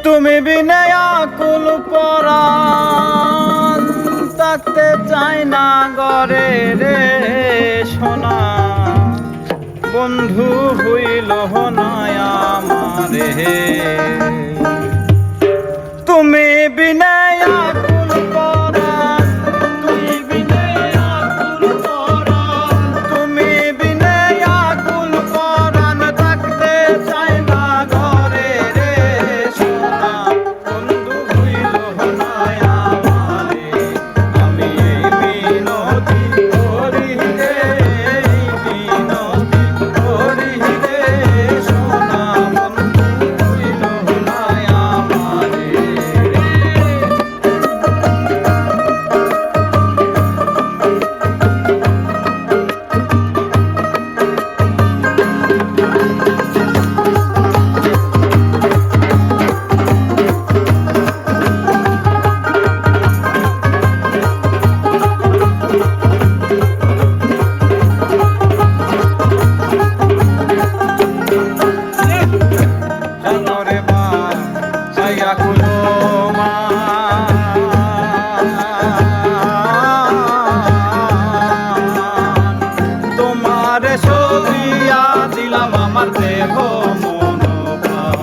তুমি বিনে আকুল পরাণ থাকতে চাই না ঘরে রে সোনা, বন্ধু হইল না আমারে। তুমি বিনে আকুল পরাণ, তুমি বিনে আকুল পরাণ, তুমি বিনে আকুল পরাণ থাকতে চাই না ঘরে রে সোনা, বন্ধু হইল না আমারে। আমি এই মিনতি করি রে, এই মিনতি করি রে সোনা, বন্ধু হইল না আমারে। জানরে বা ছায়া কুলো মা, তোমার ছবিয়া দিলাম আমার দেহ মন প্রাণ।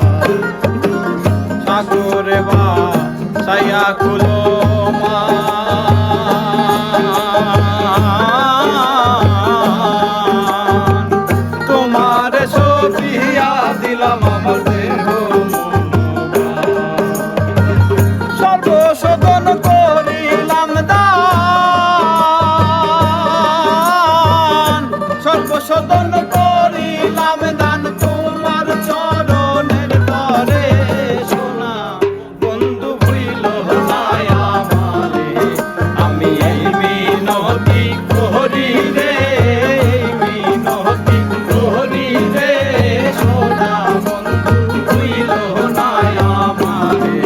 সাগরে বা ছায়া কুলো মা, তোমার ছবিয়া দিলাম আমার দেহ সর্বশোধন করিলাম দান, সর্বশোধন করিলাম দান তোমার চরণের তরে সোনা, বন্ধু হইল না আমারে। আমি এই মিনতি করি রে, এই মিনতি করি রে সোনা, বন্ধু হইল না আমারে।